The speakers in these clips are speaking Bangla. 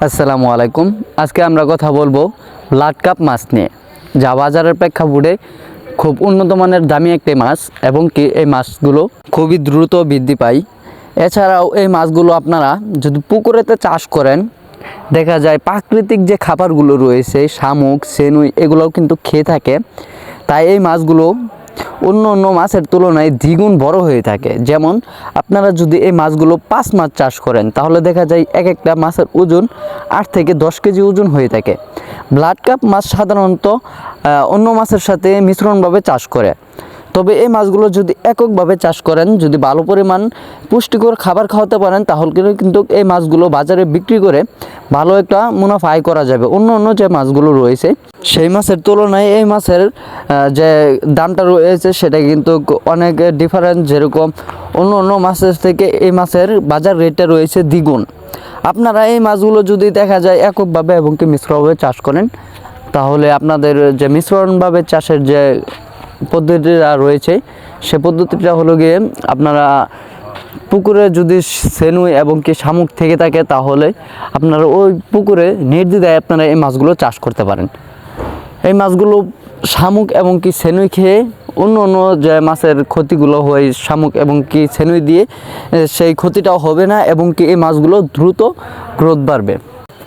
আসসালামু আলাইকুম। আজকে আমরা কথা বলবো ব্লাড কাপ মাছ নিয়ে, যা বাজারের প্রেক্ষাপটে খুব উন্নত মানের দামি একটি মাছ এবং কি এই মাছগুলো খুবই দ্রুত বৃদ্ধি পায়। এছাড়াও এই মাছগুলো আপনারা যদি পুকুরেতে চাষ করেন, দেখা যায় প্রাকৃতিক যে খাবারগুলো রয়েছে শামুক, সেনুই এগুলোও কিন্তু খেয়ে থাকে। তাই এই মাছগুলো অন্য অন্য মাছের তুলনায় দ্বিগুণ বড় হয়ে থাকে। যেমন আপনারা যদি এই মাছগুলো 5 মাছ চাষ করেন, তাহলে দেখা যায় এক একটা মাছের ওজন 8 থেকে 10 কেজি ওজন হয়ে থাকে। ব্লাড কাপ মাছ সাধারণত অন্য মাছের সাথে মিশ্রণভাবে চাষ করে। তবে এই মাছগুলো যদি এককভাবে চাষ করেন, যদি ভালো পরিমাণ পুষ্টিকর খাবার খাওয়াতে পারেন, তাহলে কিন্তু এই মাছগুলো বাজারে বিক্রি করে ভালো একটা মুনাফা আয় করা যাবে। অন্য অন্য যে মাছগুলো রয়েছে সেই মাছের তুলনায় এই মাছের যে দামটা রয়েছে সেটা কিন্তু অনেক ডিফারেন্ট। যেরকম অন্য অন্য মাছের থেকে এই মাছের বাজার রেটটা রয়েছে দ্বিগুণ। আপনারা এই মাছগুলো যদি দেখা যায় এককভাবে এবং কি মিশ্রভাবে চাষ করেন, তাহলে আপনাদের যে মিশ্রণভাবে চাষের যে পদ্ধতিটা রয়েছে সে পদ্ধতিটা হলো গিয়ে, আপনারা পুকুরে যদি সেনুই এবং কি শামুক থেকে থাকে, তাহলে আপনারা ওই পুকুরে নির্দ্বিধায় আপনারা এই মাছগুলো চাষ করতে পারেন। এই মাছগুলো শামুক এবং কি সেনুই খেয়ে অন্য অন্য যে মাছের ক্ষতিগুলো হয় শামুক এবং কি সেনুই দিয়ে সেই ক্ষতিটাও হবে না, এবং কি এই মাছগুলো দ্রুত গ্রোথ বাড়বে।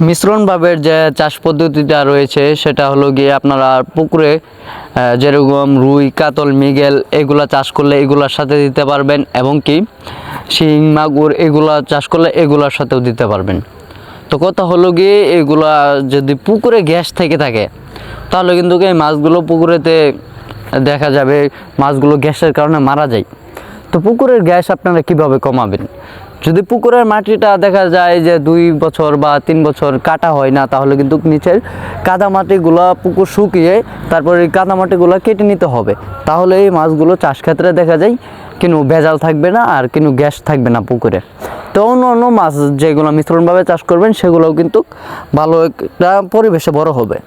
মিশ্রণভাবে যে চাষ পদ্ধতিটা রয়েছে সেটা হলো গিয়ে, আপনারা পুকুরে যেরকম রুই, কাতল, মৃগেল এগুলা চাষ করলে এগুলার সাথে দিতে পারবেন, এবং কি শিং, মাগুর এগুলা চাষ করলে এগুলার সাথেও দিতে পারবেন। তো কথা হলো গিয়ে, এগুলা যদি পুকুরে গ্যাস থেকে থাকে, তাহলে কিন্তু এই মাছগুলো পুকুরেতে দেখা যাবে মাছগুলো গ্যাসের কারণে মারা যায়। তো পুকুরের গ্যাস আপনারা কিভাবে কমাবেন? যদি পুকুরের মাটিটা দেখা যায় যে 2 বছর বা 3 বছর কাটা হয় না, তাহলে কিন্তু নিচের কাদামাটিগুলো পুকুর শুকিয়ে তারপরে এই কাদামাটিগুলো কেটে নিতে হবে। তাহলে এই মাছগুলো চাষ ক্ষেত্রে দেখা যায় কিন্তু ভেজাল থাকবে না আর কিন্তু গ্যাস থাকবে না পুকুরে। তো অন্য অন্য মাছ যেগুলো মিশ্রণভাবে চাষ করবেন সেগুলোও কিন্তু ভালো একটা পরিবেশে বড় হবে।